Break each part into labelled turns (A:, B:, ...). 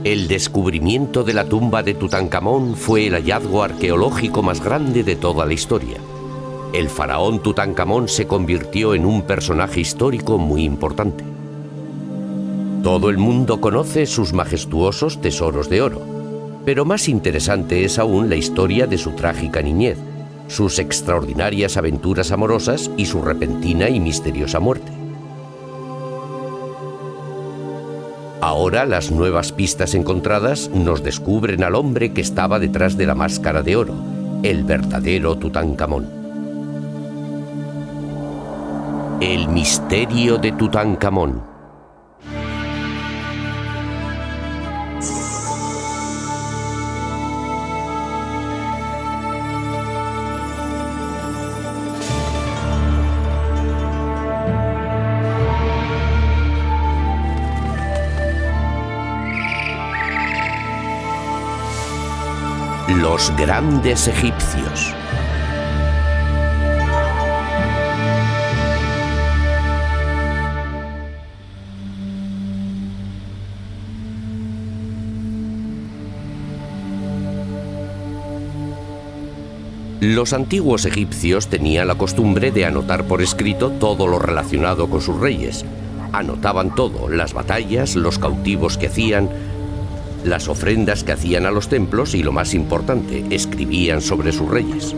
A: El descubrimiento de la tumba de Tutankamón fue el hallazgo arqueológico más grande de toda la historia. El faraón Tutankamón se convirtió en un personaje histórico muy importante. Todo el mundo conoce sus majestuosos tesoros de oro, pero más interesante es aún la historia de su trágica niñez, sus extraordinarias aventuras amorosas y su repentina y misteriosa muerte. Ahora las nuevas pistas encontradas nos descubren al hombre que estaba detrás de la máscara de oro, el verdadero Tutankamón. El misterio de Tutankamón. Los grandes egipcios. Los antiguos egipcios tenían la costumbre de anotar por escrito todo lo relacionado con sus reyes. Anotaban todo, las batallas, los cautivos que hacían, las ofrendas que hacían a los templos y, lo más importante, escribían sobre sus reyes.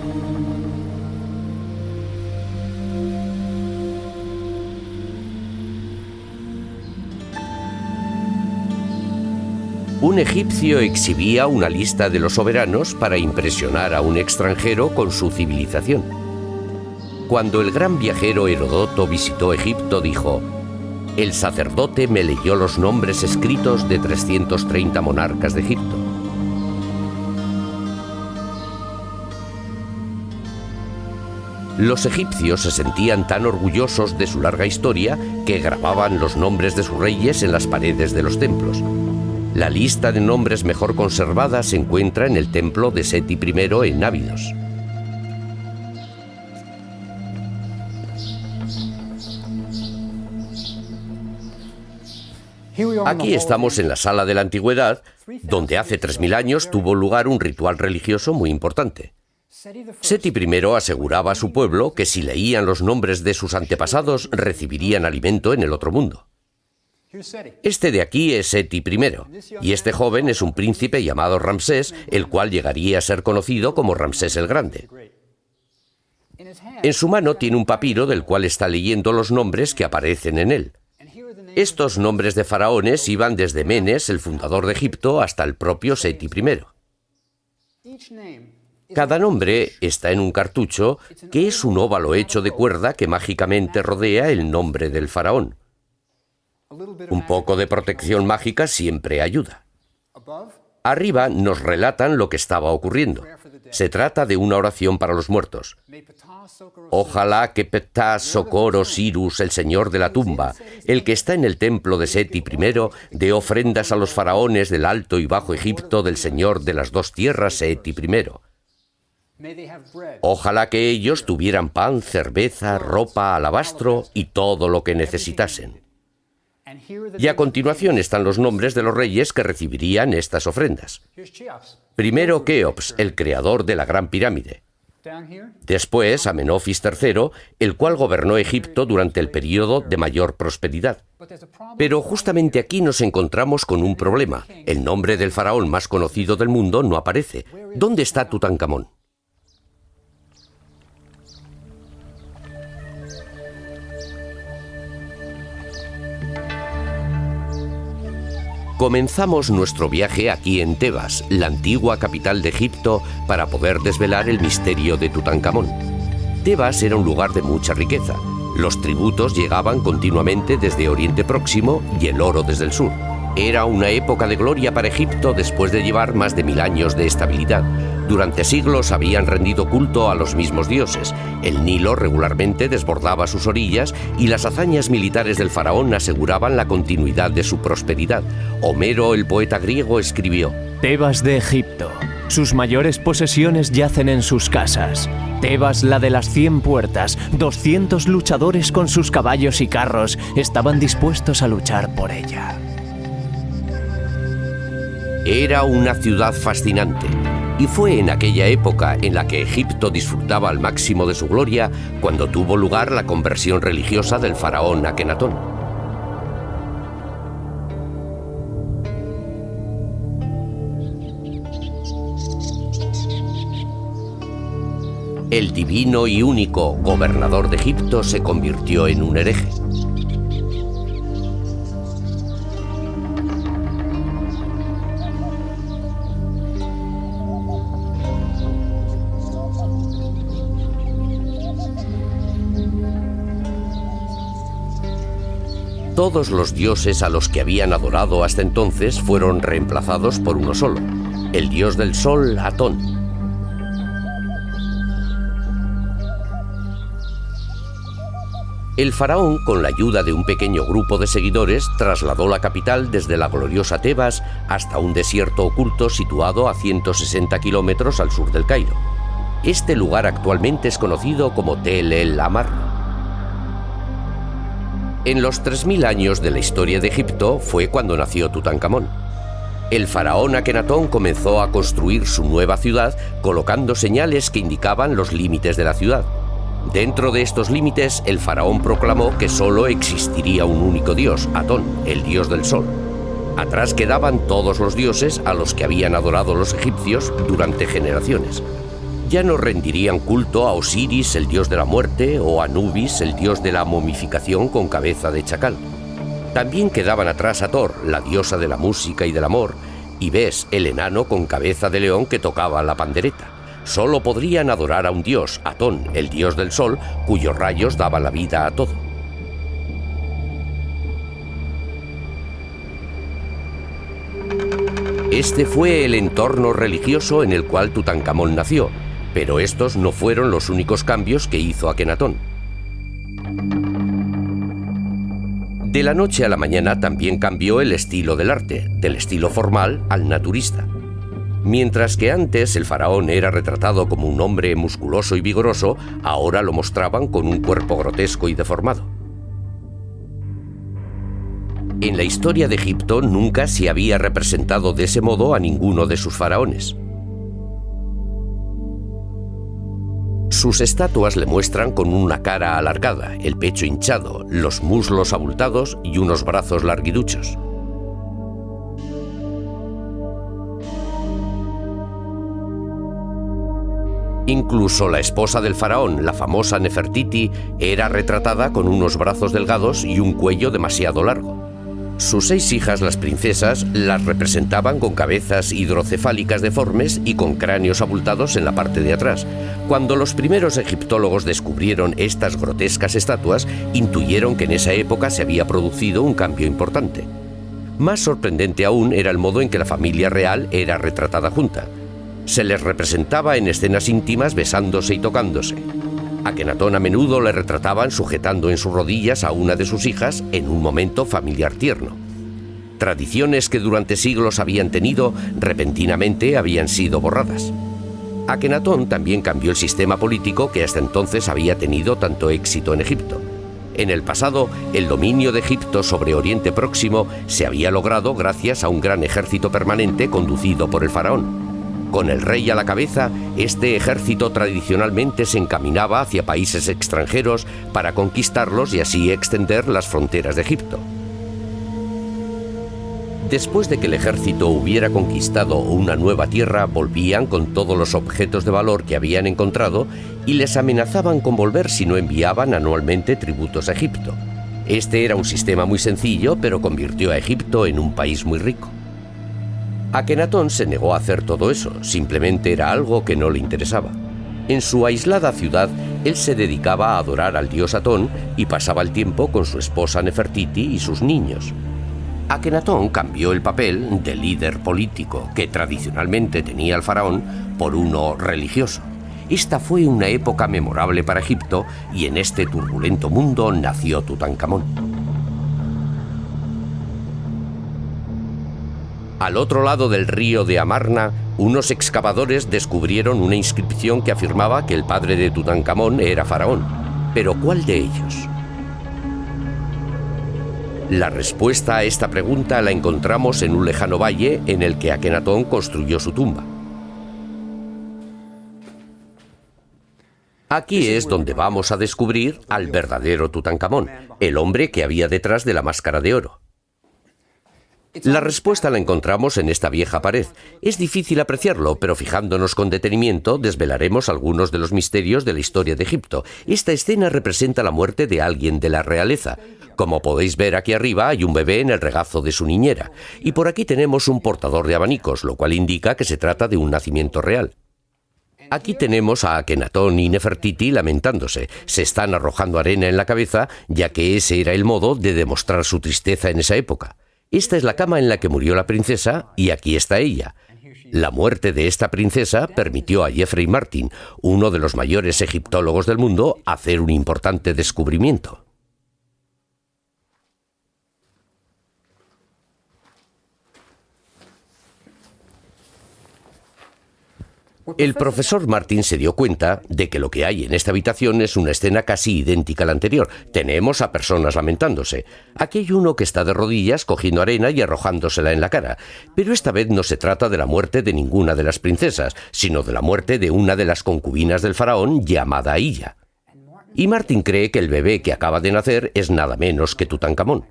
A: Un egipcio exhibía una lista de los soberanos para impresionar a un extranjero con su civilización. Cuando el gran viajero Heródoto visitó Egipto, dijo: «El sacerdote me leyó los nombres escritos de 330 monarcas de Egipto». Los egipcios se sentían tan orgullosos de su larga historia que grababan los nombres de sus reyes en las paredes de los templos. La lista de nombres mejor conservada se encuentra en el templo de Seti I en Abidos. Aquí estamos en la sala de la antigüedad, donde hace 3000 años tuvo lugar un ritual religioso muy importante. Seti I aseguraba a su pueblo que si leían los nombres de sus antepasados recibirían alimento en el otro mundo. Este de aquí es Seti I, y este joven es un príncipe llamado Ramsés, el cual llegaría a ser conocido como Ramsés el Grande. En su mano tiene un papiro del cual está leyendo los nombres que aparecen en él. Estos nombres de faraones iban desde Menes, el fundador de Egipto, hasta el propio Seti I. Cada nombre está en un cartucho, que es un óvalo hecho de cuerda que mágicamente rodea el nombre del faraón. Un poco de protección mágica siempre ayuda. Arriba nos relatan lo que estaba ocurriendo. Se trata de una oración para los muertos. Ojalá que Ptah Sokor Osiris, el señor de la tumba, el que está en el templo de Seti I, dé ofrendas a los faraones del Alto y Bajo Egipto del señor de las dos tierras Seti I. Ojalá que ellos tuvieran pan, cerveza, ropa, alabastro y todo lo que necesitasen. Y a continuación están los nombres de los reyes que recibirían estas ofrendas. Primero Keops, el creador de la Gran Pirámide. Después Amenofis III, el cual gobernó Egipto durante el período de mayor prosperidad. Pero justamente aquí nos encontramos con un problema. El nombre del faraón más conocido del mundo no aparece. ¿Dónde está Tutankamón? Comenzamos nuestro viaje aquí en Tebas, la antigua capital de Egipto, para poder desvelar el misterio de Tutankamón. Tebas era un lugar de mucha riqueza. Los tributos llegaban continuamente desde Oriente Próximo y el oro desde el sur. Era una época de gloria para Egipto después de llevar más de 1000 años de estabilidad. Durante siglos habían rendido culto a los mismos dioses. El Nilo regularmente desbordaba sus orillas y las hazañas militares del faraón aseguraban la continuidad de su prosperidad. Homero, el poeta griego, escribió:
B: Tebas de Egipto. Sus mayores posesiones yacen en sus casas. Tebas, la de las 100 puertas, 200 luchadores con sus caballos y carros estaban dispuestos a luchar por ella.
A: Era una ciudad fascinante, y fue en aquella época en la que Egipto disfrutaba al máximo de su gloria cuando tuvo lugar la conversión religiosa del faraón Akenatón. El divino y único gobernador de Egipto se convirtió en un hereje. Todos los dioses a los que habían adorado hasta entonces fueron reemplazados por uno solo, el dios del sol, Atón. El faraón, con la ayuda de un pequeño grupo de seguidores, trasladó la capital desde la gloriosa Tebas hasta un desierto oculto situado a 160 kilómetros al sur del Cairo. Este lugar actualmente es conocido como Tel el Amarna. En los 3000 años de la historia de Egipto fue cuando nació Tutankamón. El faraón Akenatón comenzó a construir su nueva ciudad colocando señales que indicaban los límites de la ciudad. Dentro de estos límites, el faraón proclamó que solo existiría un único dios, Atón, el dios del sol. Atrás quedaban todos los dioses a los que habían adorado los egipcios durante generaciones. Ya no rendirían culto a Osiris, el dios de la muerte, o a Anubis, el dios de la momificación con cabeza de chacal. También quedaban atrás a Thor, la diosa de la música y del amor, y Bes, el enano con cabeza de león que tocaba la pandereta. Solo podrían adorar a un dios, Atón, el dios del sol, cuyos rayos daban la vida a todo. Este fue el entorno religioso en el cual Tutankamón nació, pero estos no fueron los únicos cambios que hizo Akenatón. De la noche a la mañana también cambió el estilo del arte, del estilo formal al naturista. Mientras que antes el faraón era retratado como un hombre musculoso y vigoroso, ahora lo mostraban con un cuerpo grotesco y deformado. En la historia de Egipto nunca se había representado de ese modo a ninguno de sus faraones. Sus estatuas le muestran con una cara alargada, el pecho hinchado, los muslos abultados y unos brazos larguiduchos. Incluso la esposa del faraón, la famosa Nefertiti, era retratada con unos brazos delgados y un cuello demasiado largo. Sus 6 hijas, las princesas, las representaban con cabezas hidrocefálicas deformes y con cráneos abultados en la parte de atrás. Cuando los primeros egiptólogos descubrieron estas grotescas estatuas, intuyeron que en esa época se había producido un cambio importante. Más sorprendente aún era el modo en que la familia real era retratada junta. Se les representaba en escenas íntimas besándose y tocándose. Akenatón a menudo le retrataban sujetando en sus rodillas a una de sus hijas en un momento familiar tierno. Tradiciones que durante siglos habían tenido, repentinamente habían sido borradas. Akenatón también cambió el sistema político que hasta entonces había tenido tanto éxito en Egipto. En el pasado, el dominio de Egipto sobre Oriente Próximo se había logrado gracias a un gran ejército permanente conducido por el faraón. Con el rey a la cabeza, este ejército tradicionalmente se encaminaba hacia países extranjeros para conquistarlos y así extender las fronteras de Egipto. Después de que el ejército hubiera conquistado una nueva tierra, volvían con todos los objetos de valor que habían encontrado y les amenazaban con volver si no enviaban anualmente tributos a Egipto. Este era un sistema muy sencillo, pero convirtió a Egipto en un país muy rico. Akenatón se negó a hacer todo eso, simplemente era algo que no le interesaba. En su aislada ciudad, él se dedicaba a adorar al dios Atón y pasaba el tiempo con su esposa Nefertiti y sus niños. Akenatón cambió el papel de líder político que tradicionalmente tenía el faraón por uno religioso. Esta fue una época memorable para Egipto y en este turbulento mundo nació Tutankamón. Al otro lado del río de Amarna, unos excavadores descubrieron una inscripción que afirmaba que el padre de Tutankamón era faraón. ¿Pero cuál de ellos? La respuesta a esta pregunta la encontramos en un lejano valle en el que Akenatón construyó su tumba. Aquí es donde vamos a descubrir al verdadero Tutankamón, el hombre que había detrás de la máscara de oro. La respuesta la encontramos en esta vieja pared. Es difícil apreciarlo, pero fijándonos con detenimiento desvelaremos algunos de los misterios de la historia de Egipto. Esta escena representa la muerte de alguien de la realeza. Como podéis ver aquí arriba hay un bebé en el regazo de su niñera. Y por aquí tenemos un portador de abanicos, lo cual indica que se trata de un nacimiento real. Aquí tenemos a Akenatón y Nefertiti lamentándose. Se están arrojando arena en la cabeza, ya que ese era el modo de demostrar su tristeza en esa época. Esta es la cama en la que murió la princesa y aquí está ella. La muerte de esta princesa permitió a Jeffrey Martin, uno de los mayores egiptólogos del mundo, hacer un importante descubrimiento. El profesor Martin se dio cuenta de que lo que hay en esta habitación es una escena casi idéntica a la anterior. Tenemos a personas lamentándose. Aquí hay uno que está de rodillas cogiendo arena y arrojándosela en la cara. Pero esta vez no se trata de la muerte de ninguna de las princesas, sino de la muerte de una de las concubinas del faraón llamada Illa. Y Martin cree que el bebé que acaba de nacer es nada menos que Tutankamón.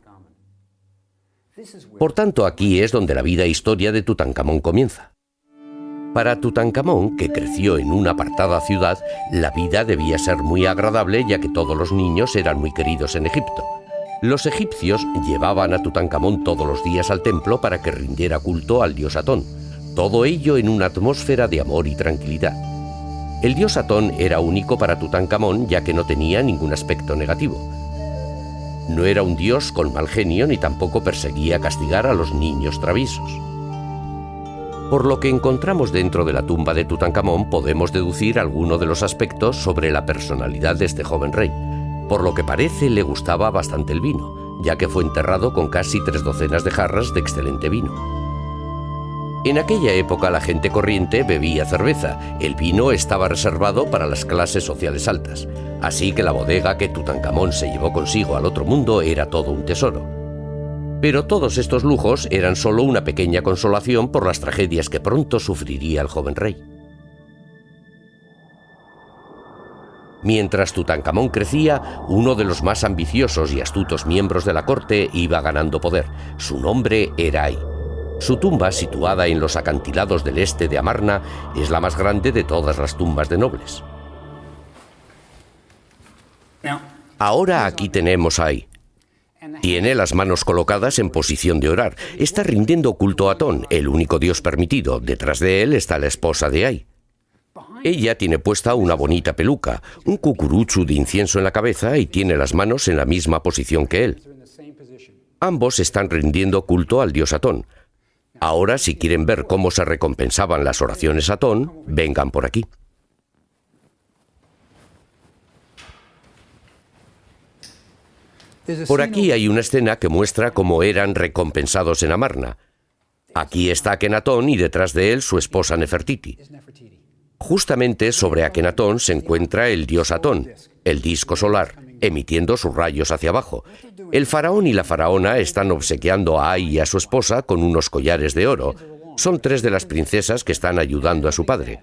A: Por tanto, aquí es donde la vida e historia de Tutankamón comienza. Para Tutankamón, que creció en una apartada ciudad, la vida debía ser muy agradable ya que todos los niños eran muy queridos en Egipto. Los egipcios llevaban a Tutankamón todos los días al templo para que rindiera culto al dios Atón. Todo ello en una atmósfera de amor y tranquilidad. El dios Atón era único para Tutankamón ya que no tenía ningún aspecto negativo. No era un dios con mal genio ni tampoco perseguía castigar a los niños traviesos. Por lo que encontramos dentro de la tumba de Tutankamón podemos deducir algunos de los aspectos sobre la personalidad de este joven rey. Por lo que parece le gustaba bastante el vino, ya que fue enterrado con casi 3 docenas de jarras de excelente vino. En aquella época la gente corriente bebía cerveza, el vino estaba reservado para las clases sociales altas, así que la bodega que Tutankamón se llevó consigo al otro mundo era todo un tesoro. Pero todos estos lujos eran solo una pequeña consolación por las tragedias que pronto sufriría el joven rey. Mientras Tutankamón crecía, uno de los más ambiciosos y astutos miembros de la corte iba ganando poder. Su nombre era Ay. Su tumba, situada en los acantilados del este de Amarna, es la más grande de todas las tumbas de nobles. Ahora aquí tenemos a Ay. Tiene las manos colocadas en posición de orar. Está rindiendo culto a Atón, el único dios permitido. Detrás de él está la esposa de Ay. Ella tiene puesta una bonita peluca, un cucurucho de incienso en la cabeza y tiene las manos en la misma posición que él. Ambos están rindiendo culto al dios Atón. Ahora, si quieren ver cómo se recompensaban las oraciones a Atón, vengan por aquí. Por aquí hay una escena que muestra cómo eran recompensados en Amarna. Aquí está Akenatón y detrás de él su esposa Nefertiti. Justamente sobre Akenatón se encuentra el dios Atón, el disco solar, emitiendo sus rayos hacia abajo. El faraón y la faraona están obsequiando a Ay y a su esposa con unos collares de oro. Son 3 de las princesas que están ayudando a su padre.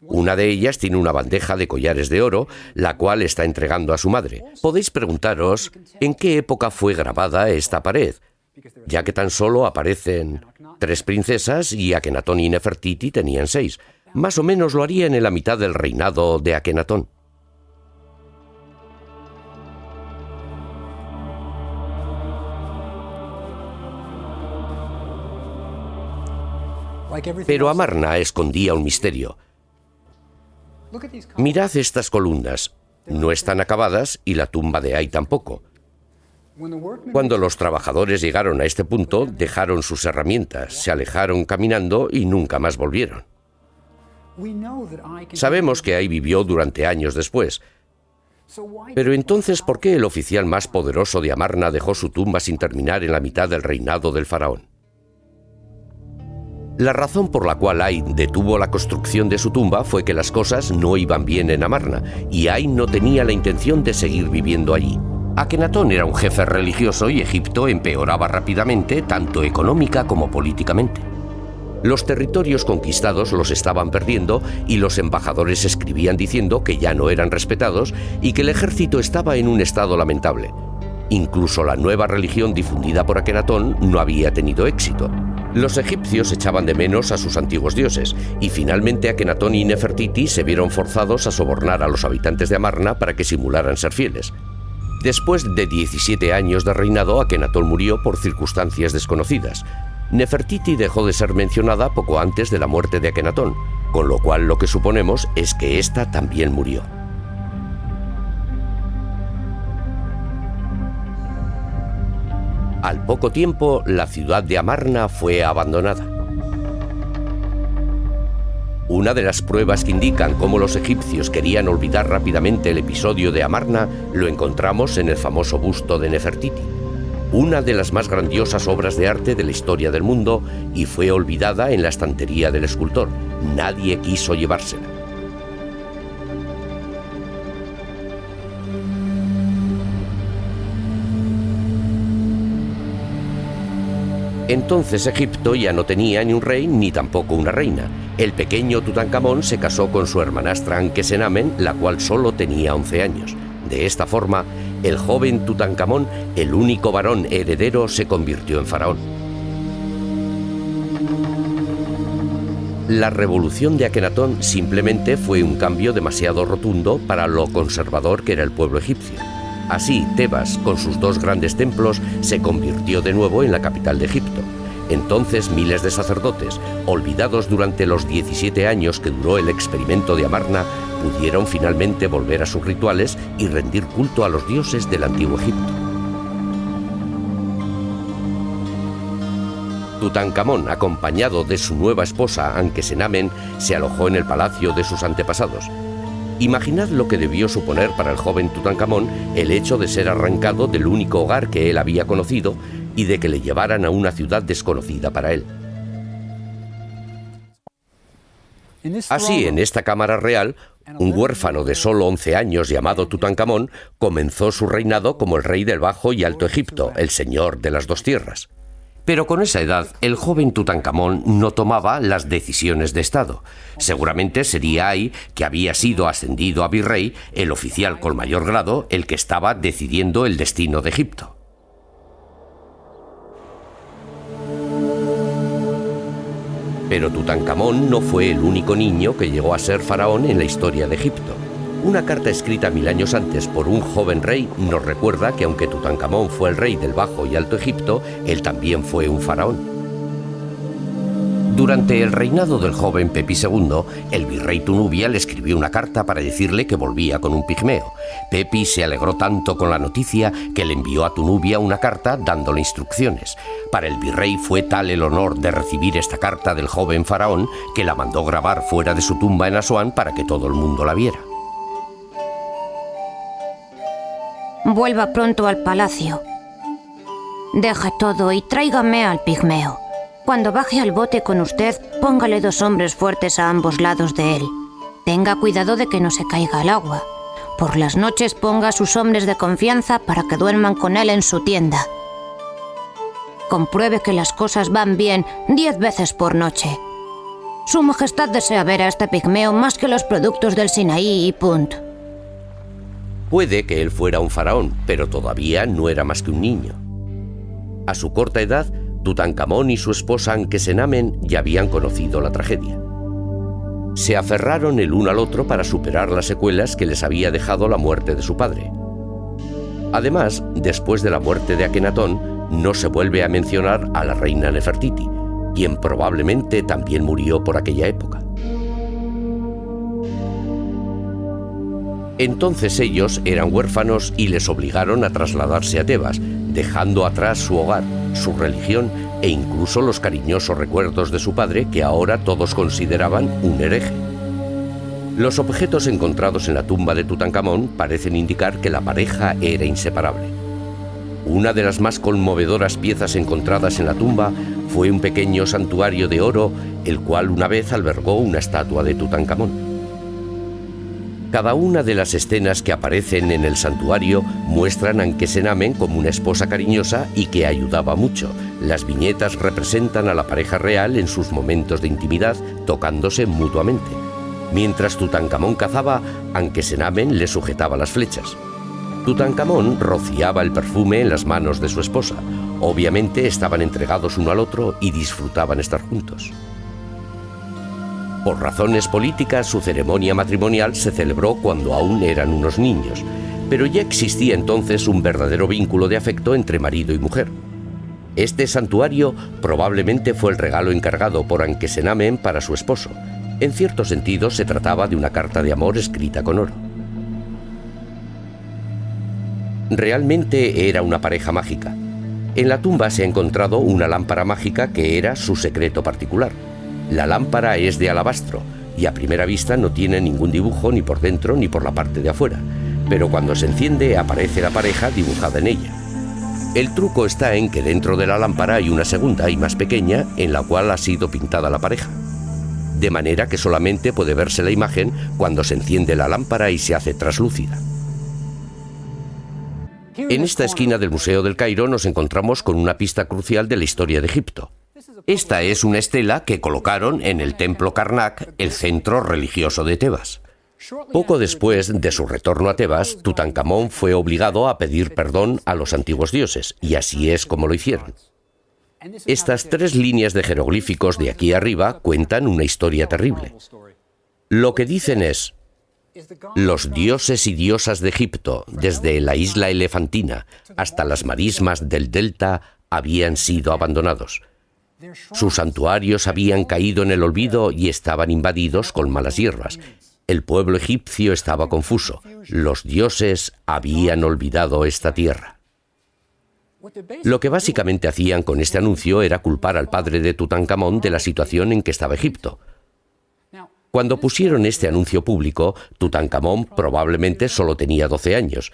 A: Una de ellas tiene una bandeja de collares de oro, la cual está entregando a su madre. Podéis preguntaros en qué época fue grabada esta pared, ya que tan solo aparecen 3 princesas y Akenatón y Nefertiti tenían 6. Más o menos lo harían en la mitad del reinado de Akenatón. Pero Amarna escondía un misterio. Mirad estas columnas. No están acabadas y la tumba de Ay tampoco. Cuando los trabajadores llegaron a este punto, dejaron sus herramientas, se alejaron caminando y nunca más volvieron. Sabemos que Ay vivió durante años después. Pero entonces, ¿por qué el oficial más poderoso de Amarna dejó su tumba sin terminar en la mitad del reinado del faraón? La razón por la cual Ay detuvo la construcción de su tumba fue que las cosas no iban bien en Amarna y Ay no tenía la intención de seguir viviendo allí. Akenatón era un jefe religioso y Egipto empeoraba rápidamente, tanto económica como políticamente. Los territorios conquistados los estaban perdiendo y los embajadores escribían diciendo que ya no eran respetados y que el ejército estaba en un estado lamentable. Incluso la nueva religión difundida por Akenatón no había tenido éxito. Los egipcios echaban de menos a sus antiguos dioses y finalmente Akenatón y Nefertiti se vieron forzados a sobornar a los habitantes de Amarna para que simularan ser fieles. Después de 17 años de reinado, Akenatón murió por circunstancias desconocidas. Nefertiti dejó de ser mencionada poco antes de la muerte de Akenatón, con lo cual lo que suponemos es que ésta también murió. Al poco tiempo, la ciudad de Amarna fue abandonada. Una de las pruebas que indican cómo los egipcios querían olvidar rápidamente el episodio de Amarna lo encontramos en el famoso busto de Nefertiti, una de las más grandiosas obras de arte de la historia del mundo, y fue olvidada en la estantería del escultor. Nadie quiso llevársela. Entonces Egipto ya no tenía ni un rey ni tampoco una reina. El pequeño Tutankamón se casó con su hermanastra Ankesenamen, la cual solo tenía 11 años. De esta forma, el joven Tutankamón, el único varón heredero, se convirtió en faraón. La revolución de Akenatón simplemente fue un cambio demasiado rotundo para lo conservador que era el pueblo egipcio. Así, Tebas, con sus 2 grandes templos, se convirtió de nuevo en la capital de Egipto. Entonces miles de sacerdotes, olvidados durante los 17 años que duró el experimento de Amarna, pudieron finalmente volver a sus rituales y rendir culto a los dioses del antiguo Egipto. Tutankamón, acompañado de su nueva esposa Ankesenamen, se alojó en el palacio de sus antepasados. Imaginad lo que debió suponer para el joven Tutankamón el hecho de ser arrancado del único hogar que él había conocido y de que le llevaran a una ciudad desconocida para él. Así, en esta cámara real, un huérfano de solo 11 años llamado Tutankamón comenzó su reinado como el rey del Bajo y Alto Egipto, el señor de las 2 tierras. Pero con esa edad, el joven Tutankamón no tomaba las decisiones de Estado. Seguramente sería ahí, que había sido ascendido a virrey, el oficial con mayor grado, el que estaba decidiendo el destino de Egipto. Pero Tutankamón no fue el único niño que llegó a ser faraón en la historia de Egipto. Una carta escrita 1000 años antes por un joven rey nos recuerda que aunque Tutankamón fue el rey del Bajo y Alto Egipto, él también fue un faraón. Durante el reinado del joven Pepi II, el virrey Tunubia le escribió una carta para decirle que volvía con un pigmeo. Pepi se alegró tanto con la noticia que le envió a Tunubia una carta dándole instrucciones. Para el virrey fue tal el honor de recibir esta carta del joven faraón que la mandó grabar fuera de su tumba en Asuán para que todo el mundo la viera.
C: Vuelva pronto al palacio. Deja todo y tráigame al pigmeo. Cuando baje al bote con usted, póngale 2 hombres fuertes a ambos lados de él. Tenga cuidado de que no se caiga al agua. Por las noches ponga a sus hombres de confianza para que duerman con él en su tienda. Compruebe que las cosas van bien 10 veces por noche. Su Majestad desea ver a este pigmeo más que los productos del Sinaí y Punt.
A: Puede que él fuera un faraón, pero todavía no era más que un niño. A su corta edad, Tutankamón y su esposa Ankesenamen ya habían conocido la tragedia. Se aferraron el uno al otro para superar las secuelas que les había dejado la muerte de su padre. Además, después de la muerte de Akenatón, no se vuelve a mencionar a la reina Nefertiti, quien probablemente también murió por aquella época. Entonces ellos eran huérfanos y les obligaron a trasladarse a Tebas, dejando atrás su hogar, su religión e incluso los cariñosos recuerdos de su padre, que ahora todos consideraban un hereje. Los objetos encontrados en la tumba de Tutankamón parecen indicar que la pareja era inseparable. Una de las más conmovedoras piezas encontradas en la tumba fue un pequeño santuario de oro, el cual una vez albergó una estatua de Tutankamón. Cada una de las escenas que aparecen en el santuario muestran a Anque-Senamen como una esposa cariñosa y que ayudaba mucho. Las viñetas representan a la pareja real en sus momentos de intimidad, tocándose mutuamente. Mientras Tutankamón cazaba, Anque-Senamen le sujetaba las flechas. Tutankamón rociaba el perfume en las manos de su esposa. Obviamente estaban entregados uno al otro y disfrutaban estar juntos. Por razones políticas, su ceremonia matrimonial se celebró cuando aún eran unos niños, pero ya existía entonces un verdadero vínculo de afecto entre marido y mujer. Este santuario probablemente fue el regalo encargado por Anque-Senamen para su esposo. En cierto sentido, se trataba de una carta de amor escrita con oro. Realmente era una pareja mágica. En la tumba se ha encontrado una lámpara mágica que era su secreto particular. La lámpara es de alabastro y a primera vista no tiene ningún dibujo ni por dentro ni por la parte de afuera, pero cuando se enciende aparece la pareja dibujada en ella. El truco está en que dentro de la lámpara hay una segunda y más pequeña en la cual ha sido pintada la pareja, de manera que solamente puede verse la imagen cuando se enciende la lámpara y se hace traslúcida. En esta esquina del Museo del Cairo nos encontramos con una pista crucial de la historia de Egipto. Esta es una estela que colocaron en el templo Karnak, el centro religioso de Tebas. Poco después de su retorno a Tebas, Tutankamón fue obligado a pedir perdón a los antiguos dioses, y así es como lo hicieron. Estas 3 líneas de jeroglíficos de aquí arriba cuentan una historia terrible. Lo que dicen es: los dioses y diosas de Egipto, desde la isla Elefantina hasta las marismas del delta, habían sido abandonados. Sus santuarios habían caído en el olvido y estaban invadidos con malas hierbas. El pueblo egipcio estaba confuso. Los dioses habían olvidado esta tierra. Lo que básicamente hacían con este anuncio era culpar al padre de Tutankamón de la situación en que estaba Egipto. Cuando pusieron este anuncio público, Tutankamón probablemente solo tenía 12 años.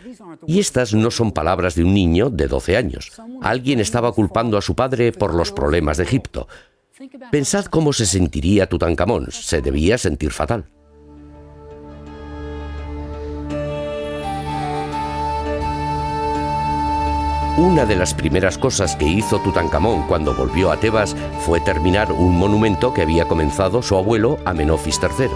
A: Y estas no son palabras de un niño de 12 años. Alguien estaba culpando a su padre por los problemas de Egipto. Pensad cómo se sentiría Tutankamón. Se debía sentir fatal. Una de las primeras cosas que hizo Tutankamón cuando volvió a Tebas fue terminar un monumento que había comenzado su abuelo Amenofis III.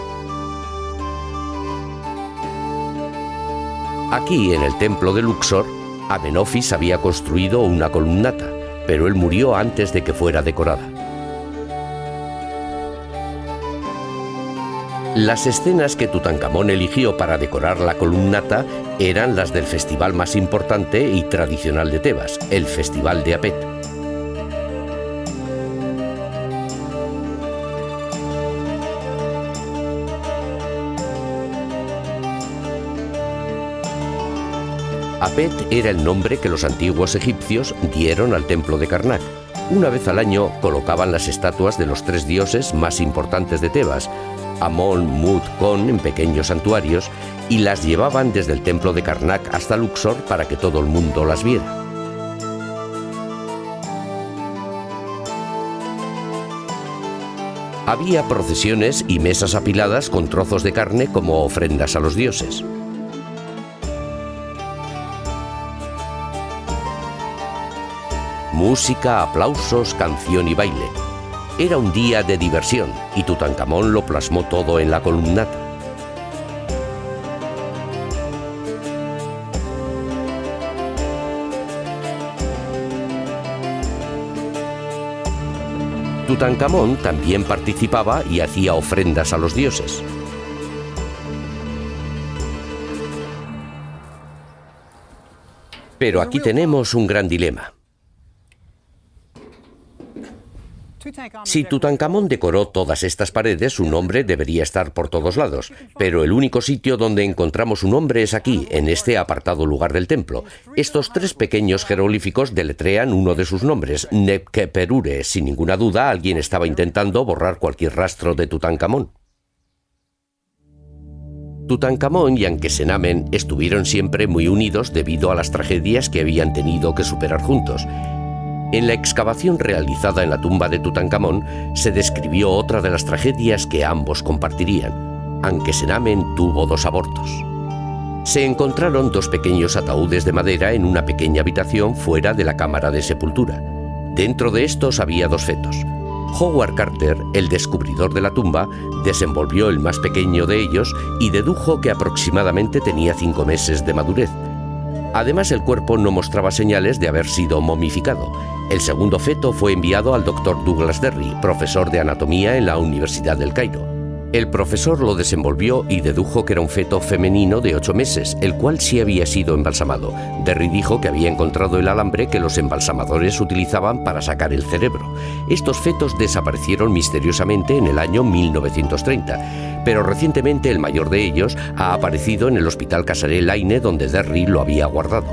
A: Aquí, en el templo de Luxor, Amenofis había construido una columnata, pero él murió antes de que fuera decorada. Las escenas que Tutankamón eligió para decorar la columnata eran las del festival más importante y tradicional de Tebas, el Festival de Apet. Apet era el nombre que los antiguos egipcios dieron al templo de Karnak. Una vez al año colocaban las estatuas de los 3 dioses más importantes de Tebas, Amón, Mut, Kon, en pequeños santuarios, y las llevaban desde el templo de Karnak hasta Luxor para que todo el mundo las viera. Había procesiones y mesas apiladas con trozos de carne como ofrendas a los dioses. Música, aplausos, canción y baile. Era un día de diversión y Tutankamón lo plasmó todo en la columnata. Tutankamón también participaba y hacía ofrendas a los dioses. Pero aquí tenemos un gran dilema. Si Tutankamón decoró todas estas paredes, su nombre debería estar por todos lados, pero el único sitio donde encontramos su nombre es aquí, en este apartado lugar del templo. Estos 3 pequeños jeroglíficos deletrean uno de sus nombres, Nebkeperure. Sin ninguna duda, alguien estaba intentando borrar cualquier rastro de Tutankamón. Tutankamón y Anque-Senamen estuvieron siempre muy unidos debido a las tragedias que habían tenido que superar juntos. En la excavación realizada en la tumba de Tutankamón se describió otra de las tragedias que ambos compartirían. Ankesenamen tuvo 2 abortos. Se encontraron 2 pequeños ataúdes de madera en una pequeña habitación fuera de la cámara de sepultura. Dentro de estos había 2 fetos. Howard Carter, el descubridor de la tumba, desenvolvió el más pequeño de ellos y dedujo que aproximadamente tenía 5 meses de madurez. Además, el cuerpo no mostraba señales de haber sido momificado. El segundo feto fue enviado al Dr. Douglas Derry, profesor de anatomía en la Universidad del Cairo. El profesor lo desenvolvió y dedujo que era un feto femenino de 8 meses, el cual sí había sido embalsamado. Derry dijo que había encontrado el alambre que los embalsamadores utilizaban para sacar el cerebro. Estos fetos desaparecieron misteriosamente en el año 1930, pero recientemente el mayor de ellos ha aparecido en el Hospital Casare Laine, donde Derry lo había guardado.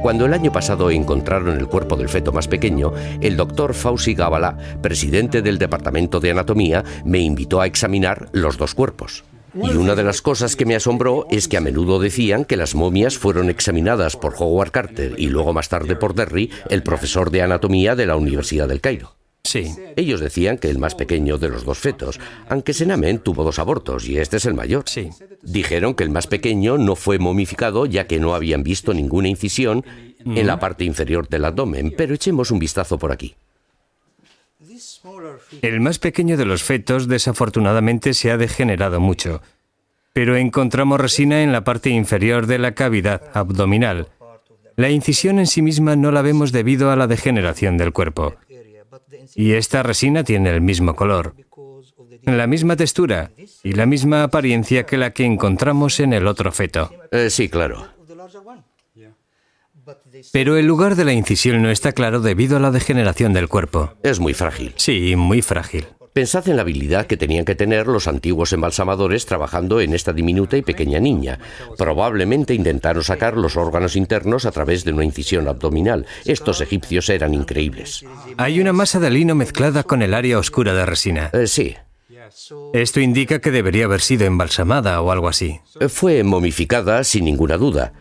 A: Cuando el año pasado encontraron el cuerpo del feto más pequeño, el doctor Fauci Gabala, presidente del Departamento de Anatomía, me invitó a examinar los 2 cuerpos. Y una de las cosas que me asombró es que a menudo decían que las momias fueron examinadas por Howard Carter y luego más tarde por Derry, el profesor de anatomía de la Universidad del Cairo.
B: Sí.
A: Ellos decían que el más pequeño de los 2 fetos, Ankesenamen, tuvo 2 abortos y este es el mayor.
B: Sí.
A: Dijeron que el más pequeño no fue momificado ya que no habían visto ninguna incisión en la parte inferior del abdomen, pero echemos un vistazo por aquí.
D: El más pequeño de los fetos desafortunadamente se ha degenerado mucho, pero encontramos resina en la parte inferior de la cavidad abdominal. La incisión en sí misma no la vemos debido a la degeneración del cuerpo. Y esta resina tiene el mismo color, la misma textura y la misma apariencia que la que encontramos en el otro feto.
A: Sí, claro.
D: Pero el lugar de la incisión no está claro debido a la degeneración del cuerpo.
A: Es muy frágil.
D: Sí, muy frágil.
A: Pensad en la habilidad que tenían que tener los antiguos embalsamadores trabajando en esta diminuta y pequeña niña. Probablemente intentaron sacar los órganos internos a través de una incisión abdominal. Estos egipcios eran increíbles.
D: Hay una masa de lino mezclada con el área oscura de resina.
A: Sí.
D: Esto indica que debería haber sido embalsamada o algo así.
A: Fue momificada sin ninguna duda.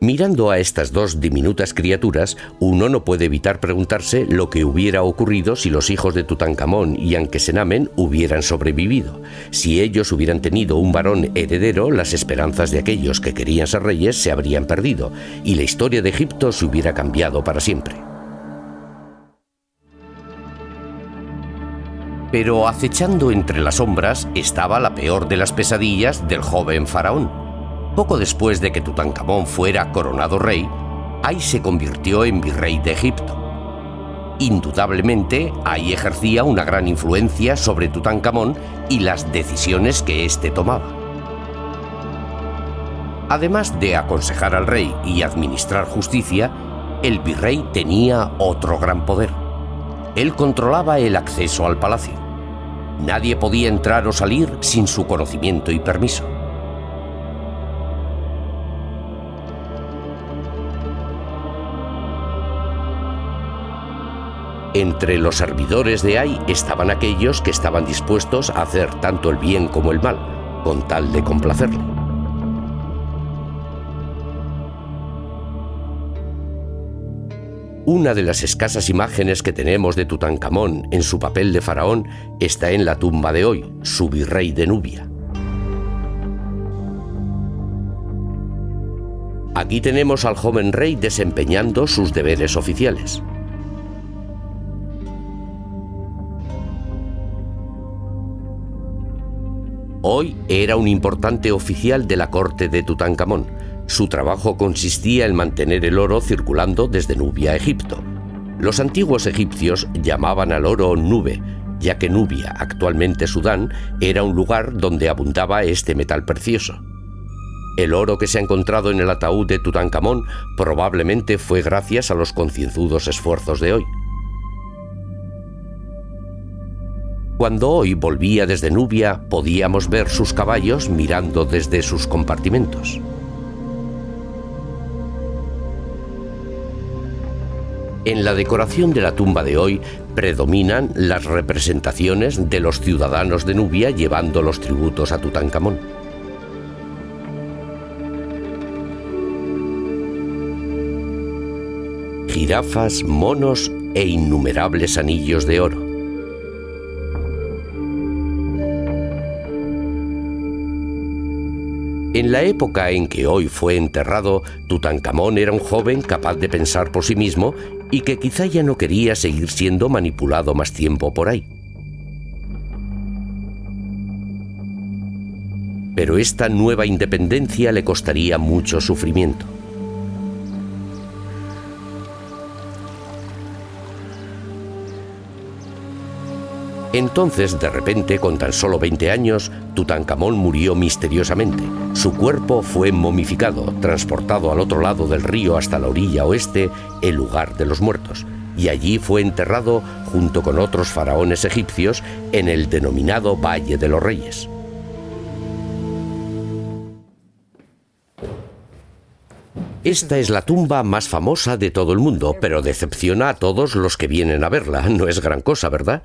A: Mirando a estas 2 diminutas criaturas, uno no puede evitar preguntarse lo que hubiera ocurrido si los hijos de Tutankamón y Ankesenamen hubieran sobrevivido. Si ellos hubieran tenido un varón heredero, las esperanzas de aquellos que querían ser reyes se habrían perdido, y la historia de Egipto se hubiera cambiado para siempre. Pero acechando entre las sombras estaba la peor de las pesadillas del joven faraón. Poco después de que Tutankamón fuera coronado rey, Ay se convirtió en virrey de Egipto. Indudablemente, Ay ejercía una gran influencia sobre Tutankamón y las decisiones que éste tomaba. Además de aconsejar al rey y administrar justicia, el virrey tenía otro gran poder. Él controlaba el acceso al palacio. Nadie podía entrar o salir sin su conocimiento y permiso. Entre los servidores de Ay estaban aquellos que estaban dispuestos a hacer tanto el bien como el mal, con tal de complacerle. Una de las escasas imágenes que tenemos de Tutankamón en su papel de faraón está en la tumba de hoy, su virrey de Nubia. Aquí tenemos al joven rey desempeñando sus deberes oficiales. Hoy era un importante oficial de la corte de Tutankamón. Su trabajo consistía en mantener el oro circulando desde Nubia a Egipto. Los antiguos egipcios llamaban al oro nube, ya que Nubia, actualmente Sudán, era un lugar donde abundaba este metal precioso. El oro que se ha encontrado en el ataúd de Tutankamón probablemente fue gracias a los concienzudos esfuerzos de hoy. Cuando hoy volvía desde Nubia, podíamos ver sus caballos mirando desde sus compartimentos. En la decoración de la tumba de hoy predominan las representaciones de los ciudadanos de Nubia llevando los tributos a Tutankamón. Jirafas, monos e innumerables anillos de oro. En la época en que hoy fue enterrado, Tutankamón era un joven capaz de pensar por sí mismo y que quizá ya no quería seguir siendo manipulado más tiempo por ahí. Pero esta nueva independencia le costaría mucho sufrimiento. Entonces, de repente, con tan solo 20 años, Tutankamón murió misteriosamente. Su cuerpo fue momificado, transportado al otro lado del río hasta la orilla oeste, el lugar de los muertos, y allí fue enterrado junto con otros faraones egipcios en el denominado Valle de los Reyes. Esta es la tumba más famosa de todo el mundo, pero decepciona a todos los que vienen a verla. No es gran cosa, ¿verdad?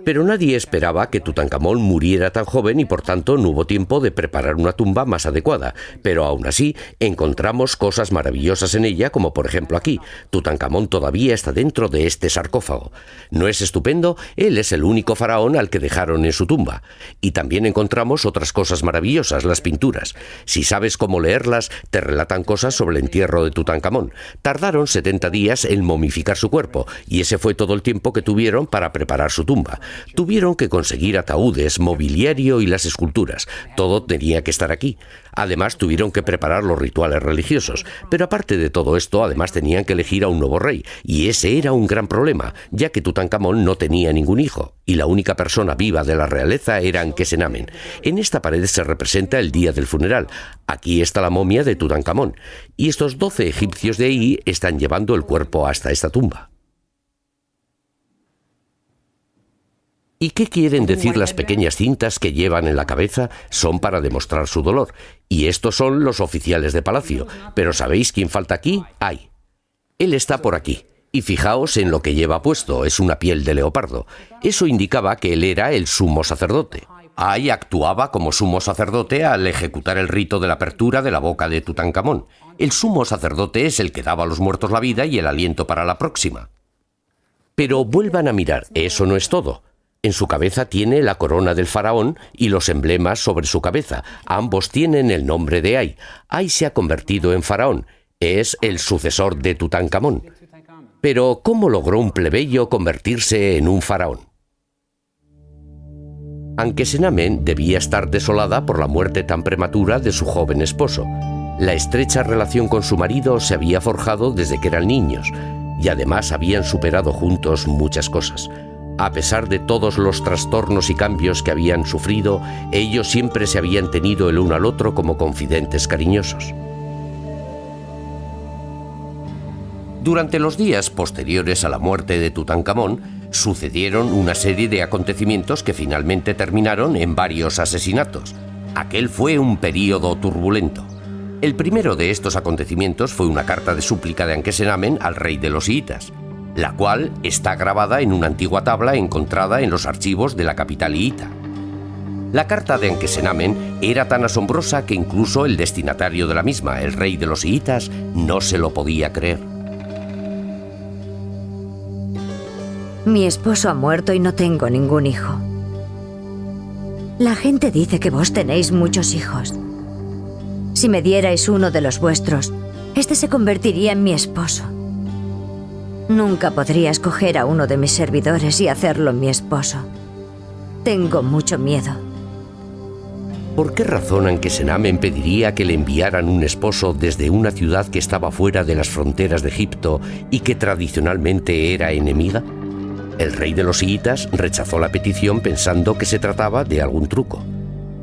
A: Pero nadie esperaba que Tutankamón muriera tan joven y por tanto no hubo tiempo de preparar una tumba más adecuada. Pero aún así encontramos cosas maravillosas en ella, como por ejemplo aquí. Tutankamón todavía está dentro de este sarcófago. ¿No es estupendo? Él es el único faraón al que dejaron en su tumba. Y también encontramos otras cosas maravillosas, las pinturas. Si sabes cómo leerlas, te relatan cosas sobre el entierro de Tutankamón. Tardaron 70 días en momificar su cuerpo, y ese fue todo el tiempo que tuvieron para preparar su tumba. Tuvieron que conseguir ataúdes, mobiliario y las esculturas. Todo tenía que estar aquí. Además, tuvieron que preparar los rituales religiosos. Pero aparte de todo esto, además tenían que elegir a un nuevo rey. Y ese era un gran problema, ya que Tutankamón no tenía ningún hijo. Y la única persona viva de la realeza era Ankesenamen. En esta pared se representa el día del funeral. Aquí está la momia de Tutankamón. Y estos 12 egipcios de ahí están llevando el cuerpo hasta esta tumba. ¿Y qué quieren decir las pequeñas cintas que llevan en la cabeza? Son para demostrar su dolor. Y estos son los oficiales de palacio. ¿Pero sabéis quién falta aquí? ¡Ay! Él está por aquí. Y fijaos en lo que lleva puesto, es una piel de leopardo. Eso indicaba que él era el sumo sacerdote. Ay actuaba como sumo sacerdote al ejecutar el rito de la apertura de la boca de Tutankamón. El sumo sacerdote es el que daba a los muertos la vida y el aliento para la próxima. Pero vuelvan a mirar, eso no es todo. En su cabeza tiene la corona del faraón y los emblemas sobre su cabeza. Ambos tienen el nombre de Ay. Ay se ha convertido en faraón. Es el sucesor de Tutankamón. Pero, ¿cómo logró un plebeyo convertirse en un faraón? Ankesenamen debía estar desolada por la muerte tan prematura de su joven esposo. La estrecha relación con su marido se había forjado desde que eran niños, y además habían superado juntos muchas cosas. A pesar de todos los trastornos y cambios que habían sufrido, ellos siempre se habían tenido el uno al otro como confidentes cariñosos. Durante los días posteriores a la muerte de Tutankamón, sucedieron una serie de acontecimientos que finalmente terminaron en varios asesinatos. Aquel fue un período turbulento. El primero de estos acontecimientos fue una carta de súplica de Ankesenamen al rey de los hiitas, la cual está grabada en una antigua tabla encontrada en los archivos de la capital hiita. La carta de Ankesenamen era tan asombrosa que incluso el destinatario de la misma, el rey de los hiitas, no se lo podía creer.
E: Mi esposo ha muerto y no tengo ningún hijo. La gente dice que vos tenéis muchos hijos. Si me dierais uno de los vuestros, este se convertiría en mi esposo. Nunca podría escoger a uno de mis servidores y hacerlo mi esposo. Tengo mucho miedo.
A: ¿Por qué razón Ankesenamen pediría que le enviaran un esposo desde una ciudad que estaba fuera de las fronteras de Egipto y que tradicionalmente era enemiga? El rey de los hiitas rechazó la petición pensando que se trataba de algún truco.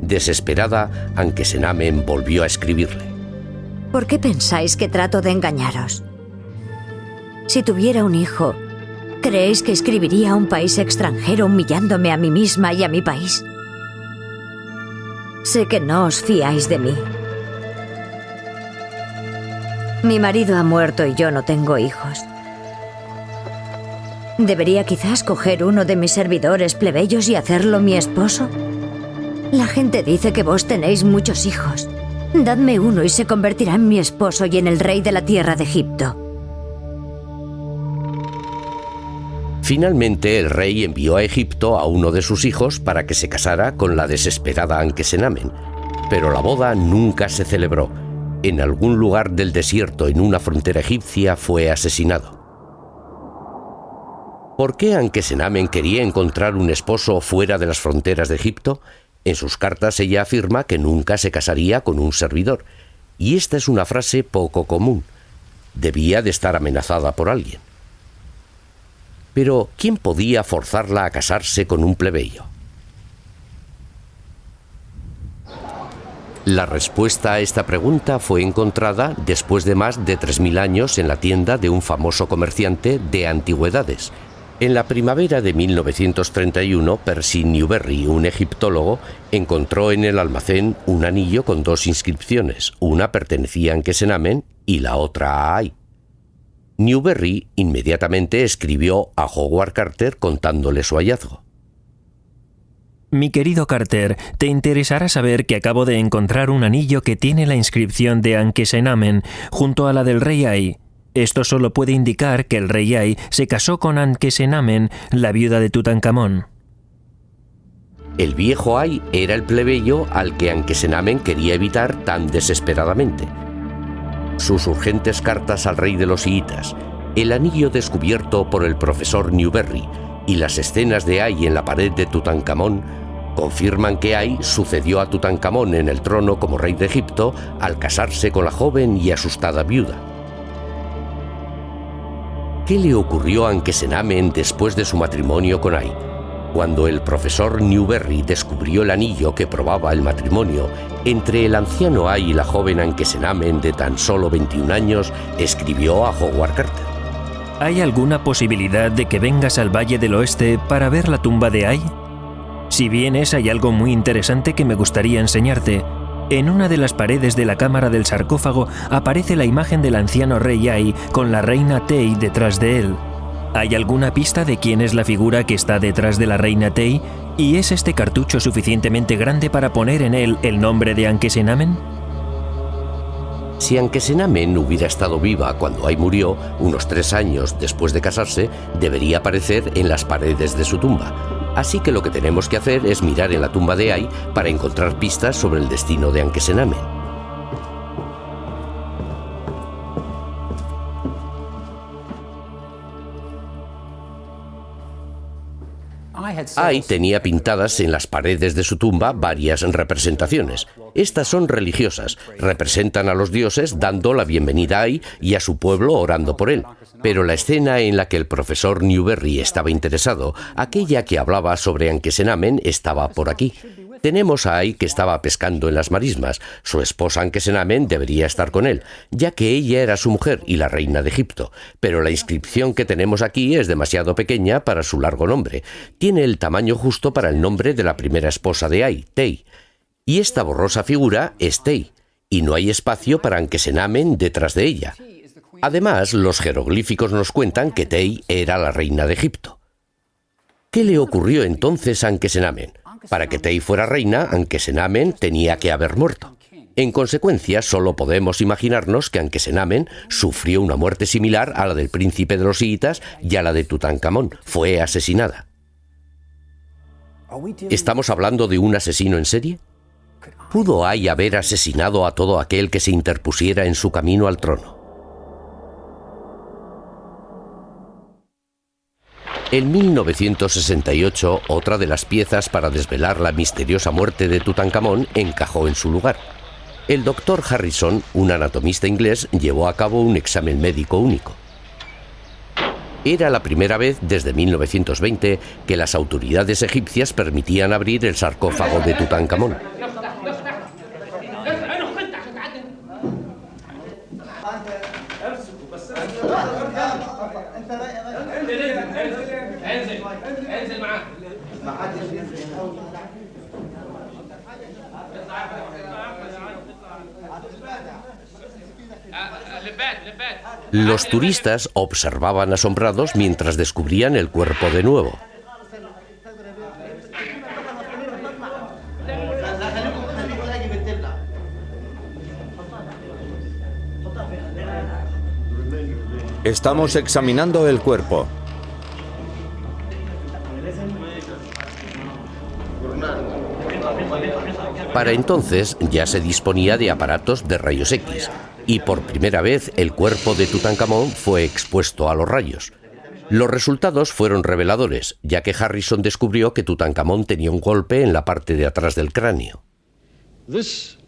A: Desesperada, Ankesenamen volvió a escribirle.
E: ¿Por qué pensáis que trato de engañaros? Si tuviera un hijo, ¿creéis que escribiría a un país extranjero humillándome a mí misma y a mi país? Sé que no os fiáis de mí. Mi marido ha muerto y yo no tengo hijos. ¿Debería quizás coger uno de mis servidores plebeyos y hacerlo mi esposo? La gente dice que vos tenéis muchos hijos. Dadme uno y se convertirá en mi esposo y en el rey de la tierra de Egipto.
A: Finalmente, el rey envió a Egipto a uno de sus hijos para que se casara con la desesperada Ankesenamen. pero la boda nunca se celebró. En algún lugar del desierto en una frontera egipcia fue asesinado. ¿Por qué Ankesenamen quería encontrar un esposo fuera de las fronteras de Egipto? En sus cartas ella afirma que nunca se casaría con un servidor, y esta es una frase poco común. Debía de estar amenazada por alguien. Pero, ¿quién podía forzarla a casarse con un plebeyo? La respuesta a esta pregunta fue encontrada después de más de 3000 años en la tienda de un famoso comerciante de antigüedades. En la primavera de 1931, Percy Newberry, un egiptólogo, encontró en el almacén un anillo con 2 inscripciones. Una pertenecía a Ankesenamen y la otra a Ay. Newberry inmediatamente escribió a Howard Carter contándole su hallazgo.
B: Mi querido Carter, te interesará saber que acabo de encontrar un anillo que tiene la inscripción de Ankesenamen junto a la del rey Ay. Esto solo puede indicar que el rey Ay se casó con Ankesenamen, la viuda de Tutankamón.
A: El viejo Ay era el plebeyo al que Ankesenamen quería evitar tan desesperadamente. Sus urgentes cartas al rey de los hiitas, el anillo descubierto por el profesor Newberry y las escenas de Ay en la pared de Tutankamón confirman que Ay sucedió a Tutankamón en el trono como rey de Egipto al casarse con la joven y asustada viuda. ¿Qué le ocurrió a Ankesenamen después de su matrimonio con Ay? Cuando el profesor Newberry descubrió el anillo que probaba el matrimonio entre el anciano Ay y la joven Ankesenamen de tan solo 21 años, escribió a Howard Carter.
B: ¿Hay alguna posibilidad de que vengas al Valle del Oeste para ver la tumba de Ay? Si vienes, hay algo muy interesante que me gustaría enseñarte. En una de las paredes de la cámara del sarcófago aparece la imagen del anciano rey Ay con la reina Tey detrás de él. ¿Hay alguna pista de quién es la figura que está detrás de la reina Tey? ¿Y es este cartucho suficientemente grande para poner en él el nombre de Ankesenamen?
A: Si Ankesenamen hubiera estado viva cuando Ay murió, unos 3 años después de casarse, debería aparecer en las paredes de su tumba. Así que lo que tenemos que hacer es mirar en la tumba de Ay para encontrar pistas sobre el destino de Ankesenamen. Ay tenía pintadas en las paredes de su tumba varias representaciones. Estas son religiosas, representan a los dioses dando la bienvenida a Ay y a su pueblo orando por él. Pero la escena en la que el profesor Newberry estaba interesado, aquella que hablaba sobre Ankesenamen, estaba por aquí. Tenemos a Ay que estaba pescando en las marismas. Su esposa Ankesenamen debería estar con él, ya que ella era su mujer y la reina de Egipto. Pero la inscripción que tenemos aquí es demasiado pequeña para su largo nombre. Tiene el tamaño justo para el nombre de la primera esposa de Ay, Tey. Y esta borrosa figura es Tey, y no hay espacio para Ankesenamen detrás de ella. Además, los jeroglíficos nos cuentan que Tey era la reina de Egipto. ¿Qué le ocurrió entonces a Ankesenamen? Para que Tey fuera reina, Ankesenamen tenía que haber muerto. En consecuencia, solo podemos imaginarnos que Ankesenamen sufrió una muerte similar a la del príncipe de los hiitas y a la de Tutankamón. Fue asesinada. ¿Estamos hablando de un asesino en serie? ¿Pudo Ay haber asesinado a todo aquel que se interpusiera en su camino al trono? En 1968, otra de las piezas para desvelar la misteriosa muerte de Tutankamón encajó en su lugar. El doctor Harrison, un anatomista inglés, llevó a cabo un examen médico único. Era la primera vez desde 1920 que las autoridades egipcias permitían abrir el sarcófago de Tutankamón. Los turistas observaban asombrados mientras descubrían el cuerpo de nuevo.
F: Estamos examinando el cuerpo.
A: Para entonces ya se disponía de aparatos de rayos X, y por primera vez el cuerpo de Tutankamón fue expuesto a los rayos. Los resultados fueron reveladores, ya que Harrison descubrió que Tutankamón tenía un golpe en la parte de atrás del cráneo.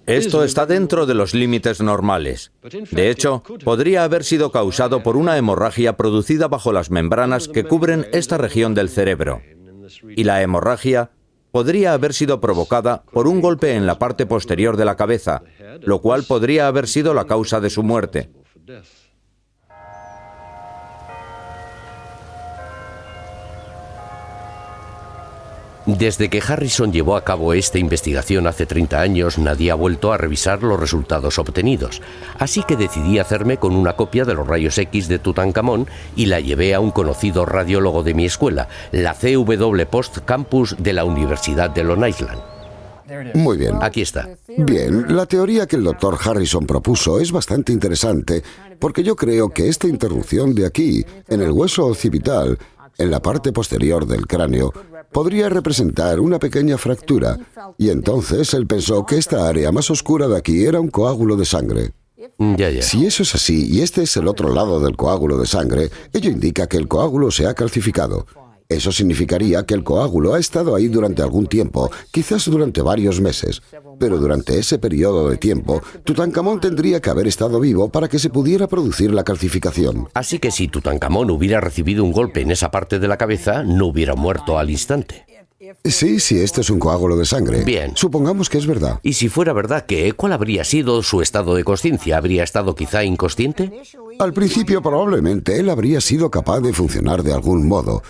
F: Esto está dentro de los límites normales. De hecho, podría haber sido causado por una hemorragia producida bajo las membranas que cubren esta región del cerebro. Y la hemorragia podría haber sido provocada por un golpe en la parte posterior de la cabeza, lo cual podría haber sido la causa de su muerte.
A: Desde que Harrison llevó a cabo esta investigación hace 30 años, nadie ha vuelto a revisar los resultados obtenidos. Así que decidí hacerme con una copia de los rayos X de Tutankamón y la llevé a un conocido radiólogo de mi escuela, la CW Post Campus de la Universidad de Long Island.
G: Muy bien.
A: Aquí está.
G: Bien, la teoría que el Dr. Harrison propuso es bastante interesante porque yo creo que esta interrupción de aquí, en el hueso occipital, en la parte posterior del cráneo, podría representar una pequeña fractura, y entonces él pensó que esta área más oscura de aquí era un coágulo de sangre.
A: Ya.
G: Si eso es así y este es el otro lado del coágulo de sangre, ello indica que el coágulo se ha calcificado. Eso significaría que el coágulo ha estado ahí durante algún tiempo, quizás durante varios meses. Pero durante ese periodo de tiempo, Tutankamón tendría que haber estado vivo para que se pudiera producir la calcificación.
A: Así que si Tutankamón hubiera recibido un golpe en esa parte de la cabeza, no hubiera muerto al instante.
G: Sí, este es un coágulo de sangre.
A: Bien.
G: Supongamos que es verdad.
A: Y si fuera verdad, ¿cuál habría sido su estado de consciencia? ¿Habría estado quizá inconsciente?
G: Al principio probablemente él habría sido capaz de funcionar de algún modo.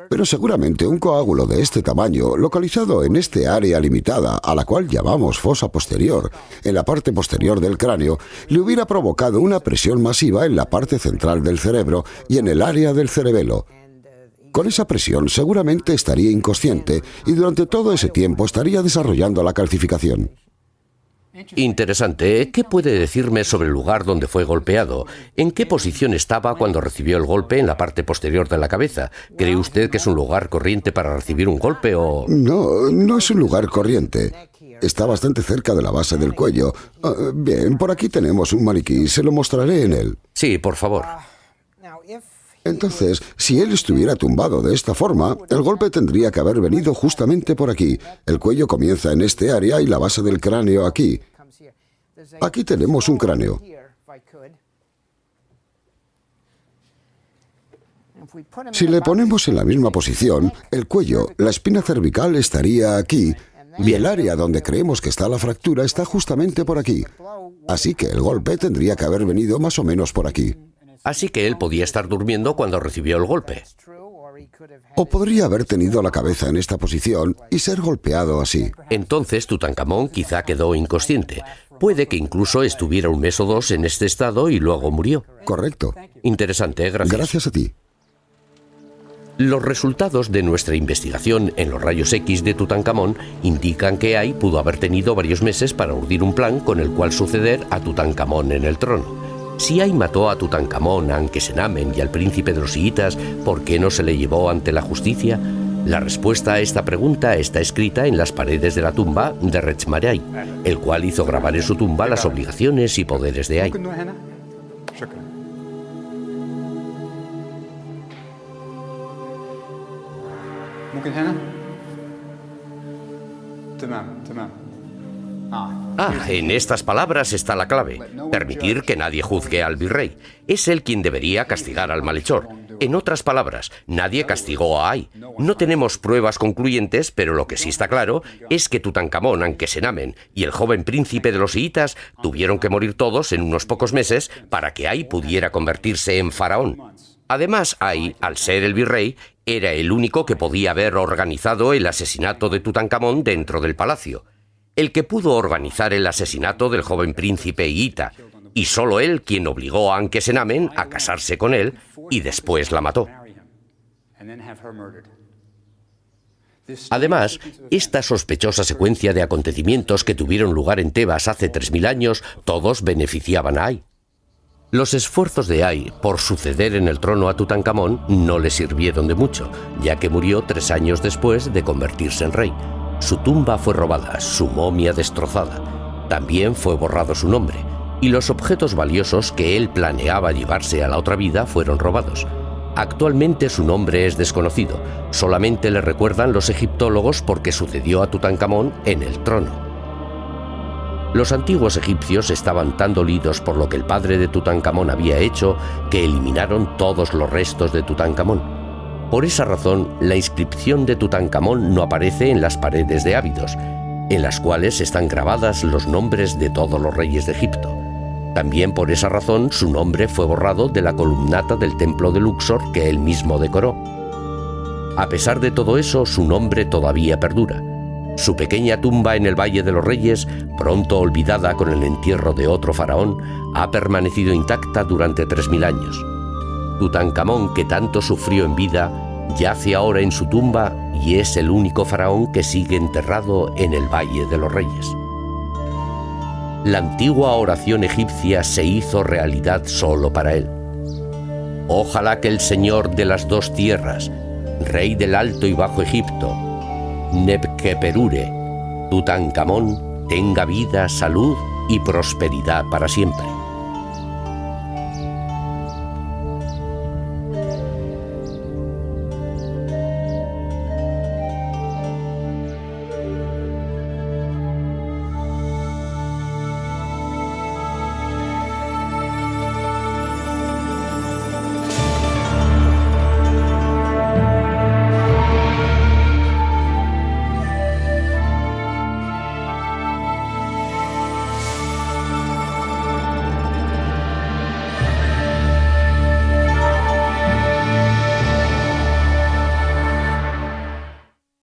G: Pero seguramente un coágulo de este tamaño, localizado en este área limitada, a la cual llamamos fosa posterior, en la parte posterior del cráneo, le hubiera provocado una presión masiva en la parte central del cerebro y en el área del cerebelo. Con esa presión seguramente estaría inconsciente y durante todo ese tiempo estaría desarrollando la calcificación.
A: Interesante. ¿Qué puede decirme sobre el lugar donde fue golpeado? ¿En qué posición estaba cuando recibió el golpe en la parte posterior de la cabeza? ¿Cree usted que es un lugar corriente para recibir un golpe o...?
G: No es un lugar corriente. Está bastante cerca de la base del cuello. Bien, por aquí tenemos un maniquí. Se lo mostraré en él.
A: Sí, por favor.
G: Entonces, si él estuviera tumbado de esta forma, el golpe tendría que haber venido justamente por aquí. El cuello comienza en este área y la base del cráneo aquí. Aquí tenemos un cráneo. Si le ponemos en la misma posición, el cuello, la espina cervical estaría aquí, y el área donde creemos que está la fractura está justamente por aquí. Así que el golpe tendría que haber venido más o menos por aquí.
A: Así que él podía estar durmiendo cuando recibió el golpe.
G: O podría haber tenido la cabeza en esta posición y ser golpeado así.
A: Entonces Tutankamón quizá quedó inconsciente. Puede que incluso estuviera un mes o dos en este estado y luego murió.
G: Correcto.
A: Interesante, gracias.
G: Gracias a ti.
A: Los resultados de nuestra investigación en los rayos X de Tutankamón indican que Ay pudo haber tenido varios meses para urdir un plan con el cual suceder a Tutankamón en el trono. Si Ay mató a Tutankamón, a Ankesenamen y al príncipe de los hiitas, ¿por qué no se le llevó ante la justicia? La respuesta a esta pregunta está escrita en las paredes de la tumba de Rechmaray, el cual hizo grabar en su tumba las obligaciones y poderes de Ay. En estas palabras está la clave. Permitir que nadie juzgue al virrey. Es él quien debería castigar al malhechor. En otras palabras, nadie castigó a Ay. No tenemos pruebas concluyentes, pero lo que sí está claro es que Tutankamón, Ankesenamen y el joven príncipe de los hiitas tuvieron que morir todos en unos pocos meses para que Ay pudiera convertirse en faraón. Además, Ay, al ser el virrey, era el único que podía haber organizado el asesinato de Tutankamón dentro del palacio. El que pudo organizar el asesinato del joven príncipe hiita, y solo él quien obligó a Ankesenamen a casarse con él y después la mató. Además, esta sospechosa secuencia de acontecimientos que tuvieron lugar en Tebas hace 3000 años, todos beneficiaban a Ay. Los esfuerzos de Ay por suceder en el trono a Tutankamón no le sirvieron de mucho, ya que murió 3 años después de convertirse en rey. Su tumba fue robada, su momia destrozada. También fue borrado su nombre, y los objetos valiosos que él planeaba llevarse a la otra vida fueron robados. Actualmente su nombre es desconocido, solamente le recuerdan los egiptólogos porque sucedió a Tutankamón en el trono. Los antiguos egipcios estaban tan dolidos por lo que el padre de Tutankamón había hecho que eliminaron todos los restos de Tutankamón. Por esa razón, la inscripción de Tutankamón no aparece en las paredes de Abidos, en las cuales están grabadas los nombres de todos los reyes de Egipto. También por esa razón su nombre fue borrado de la columnata del templo de Luxor que él mismo decoró. A pesar de todo eso, su nombre todavía perdura. Su pequeña tumba en el Valle de los Reyes, pronto olvidada con el entierro de otro faraón, ha permanecido intacta durante 3000 años. Tutankamón, que tanto sufrió en vida, yace ahora en su tumba y es el único faraón que sigue enterrado en el Valle de los Reyes. La antigua oración egipcia se hizo realidad solo para él. Ojalá que el Señor de las dos tierras, Rey del Alto y Bajo Egipto, Nebkeperure, Tutankamón, tenga vida, salud y prosperidad para siempre.